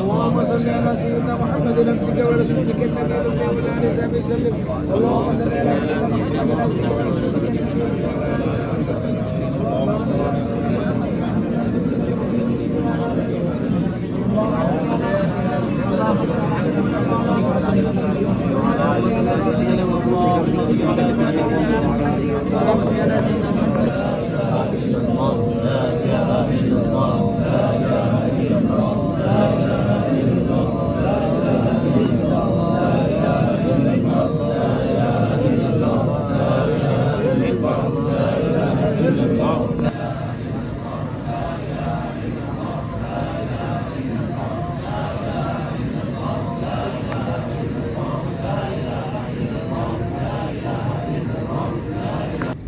اللهم صل على سيدنا محمد عبدك ورسولك النبي الأمي وعلى آله وصحبه وسلم. اللهم صل على سيدنا محمد عبدك ورسولك النبي الأمي وعلى آله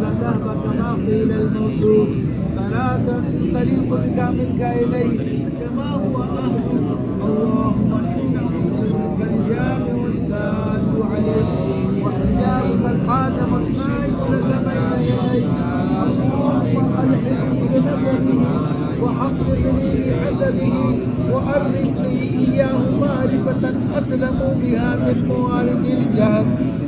لذهب كما قيل الموصول صلاة تليق بكاملك إليه كما هو أهل. اللهم إنه سرك الجامع الدال عليه وحجابك الحاتم السائل لك بين وأعصموا بها من موارد الجهل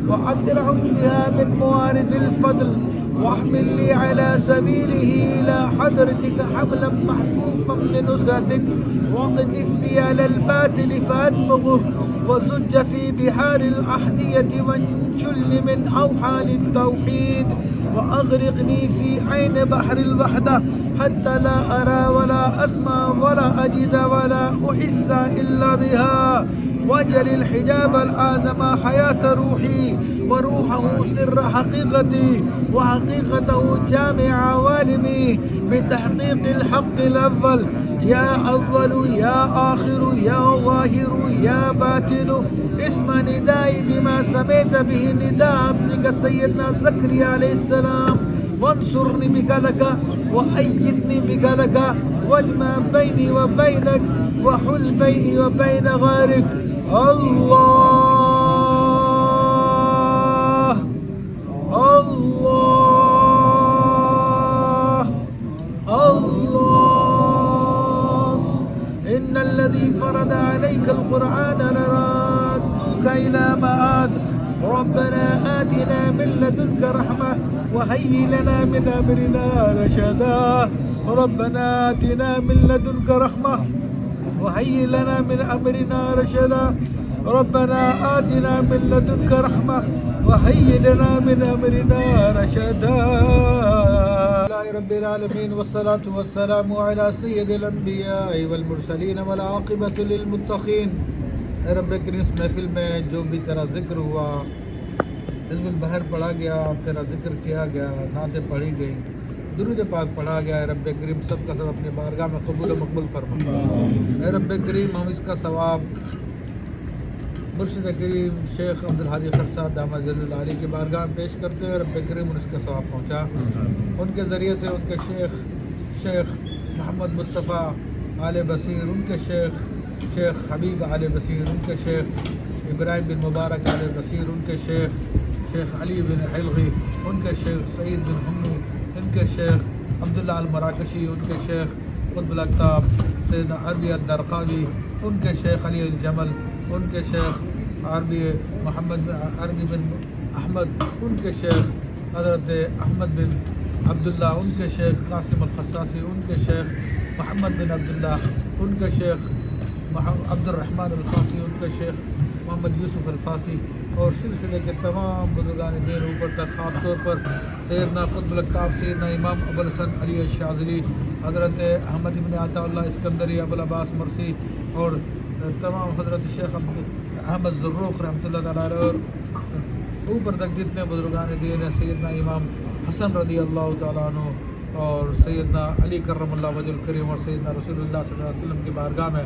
وأدرعوا بها من موارد الفضل واحمل لي على سبيله إلى حضرتك حملا محفوفا لنصرتك واقذف بي على الباطل فأدمغه وزج في بحار الأحذية وانشل من أوحال التوحيد وأغرقني في عين بحر الوحدة حتى لا أرى ولا أسمع ولا أجد ولا أحس إلا بها واجعل الحجاب الأعظم حياة روحي وروحه سر حقيقتي وحقيقته جامع عوالمي بتحقيق الحق الأول يا أول يا آخر يا ظاهر يا باطن اسم ندائي بما سميت به نداء عبدك سيدنا زكريا عليه السلام وانصرني بك لك وأيدني بك لك واجمع بيني وبينك وحل بيني وبين غيرك الله الله الله إن الذي فرض عليك القرآن لرادك إلى معاد ربنا آتنا من لدنك رحمة وهيئ لنا من أمرنا رشدا ربنا آتنا من لدنك رحمة وهيئ لنا من أمرنا رشدا ربنا آتنا من لدنك رحمة وهيئ لنا من أمرنا رشدا لله رب العالمين والصلاة والسلام على سيد الأنبياء والمرسلين والعاقبة للمتقين رب کریم محفل میں جو بھی تیرا ذکر ہوا حزب البحر پڑھا گیا تیرا ذکر کیا گیا نعتیں پڑھی گئی درود پاک پڑھا گیا رب کریم سب کا سب اپنے بارگاہ میں قبول و مقبول فرما اے رب کریم ہم اس کا ثواب مرشد کریم شیخ عبدالحادی خرسہ دامت ذل العالی کی بارگاہ میں پیش کرتے ہیں رب کریم ان اس کا ثواب پہنچا ان کے ذریعے سے ان کے شیخ محمد مصطفیٰ آل بصیر ان کے شیخ حبیب آل بصیر ان کے شیخ ابراہیم بن مبارک آل بصیر ان کے شیخ علی بن حلغی ان کے شیخ سعید بن حمو ان کے شیخ عبداللہ المراکشی ان کے شیخ قطب الاقطاب سیدنا عربی الدرقاوی ان کے شیخ علی الجمل ان کے شیخ عربی بن احمد ان کے شیخ حضرت احمد بن عبداللہ ان کے شیخ قاسم الخصاصی ان کے شیخ محمد بن عبداللہ ان کے شیخ عبد الرحمن الفاسی ان کے شیخ محمد یوسف الفاسی اور سلسلے کے تمام بزرگان دین اوپر تک خاص طور پر سیدنا قطب الاقطاب سیدنا امام ابو الحسن علی الشاذلی حضرت احمد بن عطا اللہ اسکندری ابو العباس مرسی اور تمام حضرت شیخ احمد ذروق رحمۃ اللہ تعالیٰ علیہ اور اوپر تک جتنے بزرگان دین ہیں سیدنا امام حسن رضی اللہ تعالیٰ عنہ اور سیدنا علی کرم اللہ وجہ الکریم اور سیدنا رسول اللہ صلی اللہ علیہ وسلم کی بارگاہ میں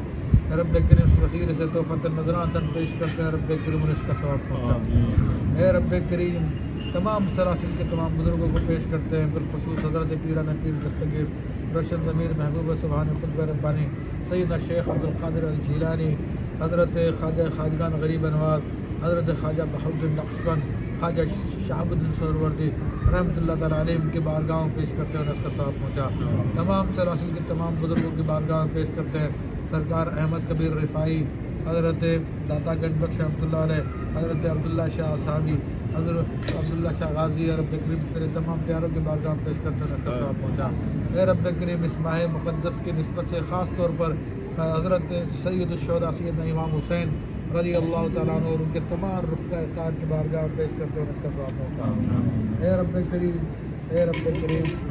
رب کریم اس وسیلے سے تحفۃ النذران پیش کرتے ہیں رب کریم نے اس کا ثواب پہنچا اے رب کریم تمام سلاسل کے تمام بزرگوں کو پیش کرتے ہیں بالخصوص حضرت پیران پیر دستگیر روشن ضمیر محبوب سبحان قطب ربانی سیدنا شیخ عبدالقادر الجیلانی حضرت خواجہ خواجگان غریب نواز حضرت خواجہ بہاؤالدین نقشبند خواجہ شہاب الدین سہروردی رحمۃ اللہ تعالیٰ علیہ ان کی بارگاہوں پیش کرتے ہیں اور اس کا ثواب پہنچا تمام سلاسل کے تمام بزرگوں کی بارگاہوں پیش کرتے ہیں سرکار احمد کبیر رفاعی حضرت داتا گنج بخش رحمۃ اللہ علیہ حضرت عبداللہ شاہ صحابی حضرت عبداللہ شاہ غازی رب کریم تیرے تمام پیاروں کے بارگاہ پیش کرتے ہیں اس کا ثواب پہنچا اے رب کریم اس ماہ مقدس کی نسبت سے خاص طور پر حضرت سید الشہداء سیدنا امام حسین رضی اللہ تعالیٰ عنہ اور ان کے تمام رفقۂ کار کی بارگاہ پیش کرتے ہیں اس کا ثواب پہنچا اے رب کریم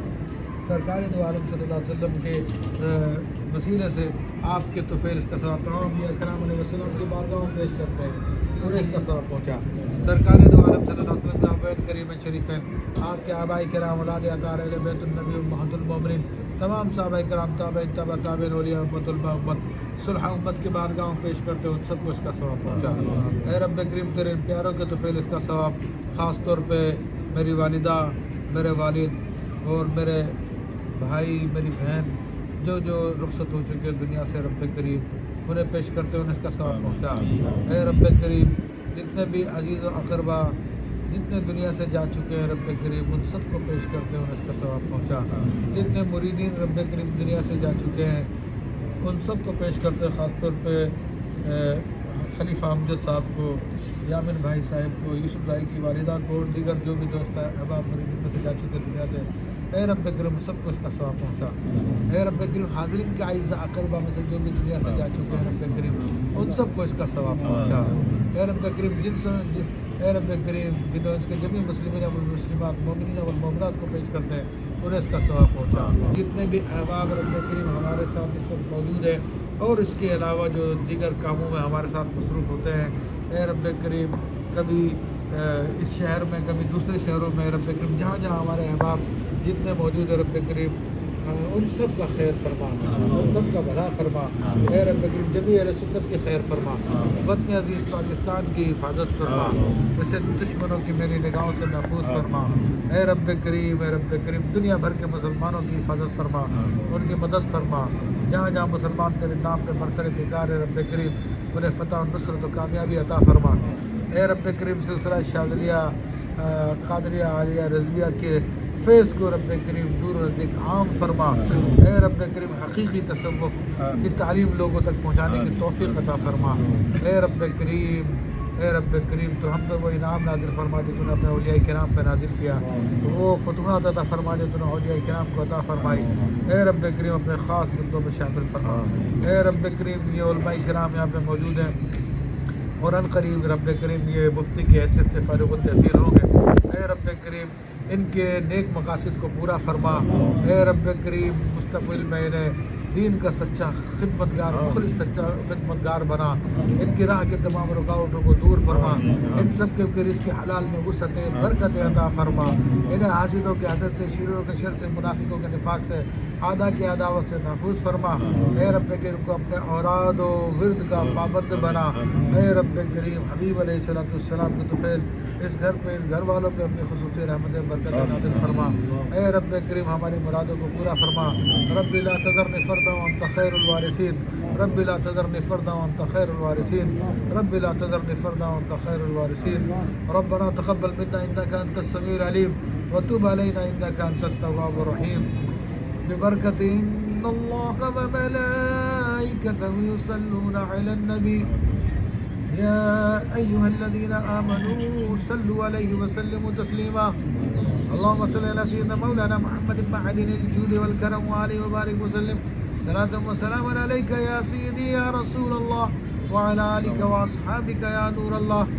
سرکار دو عالم صلی اللہ علیہ وسلم کے وسیلے سے آپ کے طفیل اس کا ثواب تمام انبیاء کرام علیہ وسلم کی بارگاہوں پیش کرتے ہیں اور اس کا ثواب پہنچا سرکار دو عالم صلی اللہ علیہ وسلم کا بیت کریم شریفین آپ کے آبائی کرام اولاد اطہار اہل بیت النبی امہات المومنین تمام صحابہ کرام تابعین تبع تابعین اولیاء امت المحمد صلح امت کی بارگاہوں پیش کرتے ہیں ان سب کو اس کا ثواب پہنچا اے رب کریم تیرے ان پیاروں کے طفیل اس کا ثواب خاص طور پہ میری والدہ میرے والد اور میرے بھائی میری بہن جو رخصت ہو چکے دنیا سے رب کریم انہیں پیش کرتے ہیں ان اس کا ثواب پہنچا اے رب کریم جتنے بھی عزیز و اقربا جتنے دنیا سے جا چکے ہیں رب کریم ان سب کو پیش کرتے ہیں ان اس کا ثواب پہنچا جتنے مریدین رب کریم دنیا سے جا چکے ہیں ان سب کو پیش کرتے ہیں خاص طور پہ خلیفہ امجد صاحب کو، یامن بھائی صاحب کو، یوسف بھائی کی والدہ کو، اور دیگر جو بھی دوست احباب میری خدمت میں جا چکے دنیا سے، اے رب کریم سب کو اس کا ثواب پہنچا۔ اے رب کریم حاضرین کے اعزاء اقربا میں سے جو بھی دنیا سے جا چکے ہیں رب کریم ان سب کو اس کا ثواب پہنچا۔ اے رب کریم اے رب کریم جنہوں اس کے جميع مسلمین والمسلمات مومنین والمومنات کو پیش کرتے ہیں انہیں اس کا ثواب پہنچا۔ جتنے بھی احباب رب کریم ہمارے ساتھ اس وقت موجود ہیں اور اس کے علاوہ جو دیگر کاموں میں ہمارے ساتھ مصروف ہوتے ہیں، اے رب کریم کبھی اس شہر میں کبھی دوسرے شہروں میں رب کریم جہاں جہاں ہمارے احباب جتنے موجود ہیں رب کریم ان سب کا خیر فرما، ان سب کا بھلا فرما۔ اے رب کریم جميع اہل سنت کے خیر فرما، وطن عزیز پاکستان کی حفاظت فرما، اسے دشمنوں کی میری نگاہوں سے محفوظ فرما۔ اے رب کریم دنیا بھر کے مسلمانوں کی حفاظت فرما، ان کی مدد فرما، جہاں جہاں مسلمان تیرے نام پہ برسر بیکار ہے رب کریم انہیں فتح و نصرت و کامیابی عطا فرما۔ اے رب کریم سلسلہ شاذلیہ قادریہ عالیہ رضویہ کے فیض کو رب کریم دور نزدیک عام فرما۔ اے رب کریم حقیقی تصوف کی تعلیم لوگوں تک پہنچانے کی توفیق عطا فرما۔ اے رب کریم تو ہم پر وہ انعام نازل فرما جو تو نے اپنے اولیاء کرام پہ نازل کیا، وہ فتوحات عطا فرما جو تو نے اولیاء کرام کو عطا فرمائی۔ اے رب کریم اپنے خاص بندوں میں شامل فرما۔ اے رب کریم یہ علماء کرام یہاں پہ موجود ہیں اور ان قریب رب کریم یہ مفتی کی حیثیت سے فارغ التحصیل ہوں گے۔ اے رب کریم ان کے نیک مقاصد کو پورا فرما۔ اے رب کریم مستقبل میں انہیں دین کا سچا خدمتگار مخلص سچا خدمتگار بنا، ان کی راہ کے تمام رکاوٹوں کو دور فرما، ان سب کے رزق حلال میں وسعتیں برکت عطا فرما، انہیں حاسدوں کے حسد سے، شروروں کے شر سے، منافقوں کے نفاق سے، اعداء کی عداوت سے محفوظ فرما۔ اے رب کریم کو اپنے اوراد و ورد کا پابند بنا۔ اے رب کریم حبیب علیہ السلام کے طفیل اس گھر پہ ان گھر والوں پہ اپنی خصوصی رحمت برکت نازل فرما۔ اے رب کریم ہماری مرادوں کو پورا فرما۔ رب لا تذرنی فردا وانت خیر الوارثین، رب لا تذرنی فردا وانت خیر الوارثین، رب لا تذرنی فردا وانت خیر الوارثین۔ ربنا تقبل منا انك انت السميع العليم وتب علينا انك انت التواب الرحيم ببركة ان الله وملائكته يصلون على النبي يا أيها الذين آمنوا صلوا عليه وسلموا تسليما اللهم صل على سيدنا مولانا محمد معدن الجود والكرم وآله وبارك وسلم صلاة وسلاما عليك يا سيدي يا رسول الله وعلى آلك وأصحابك يا نور الله۔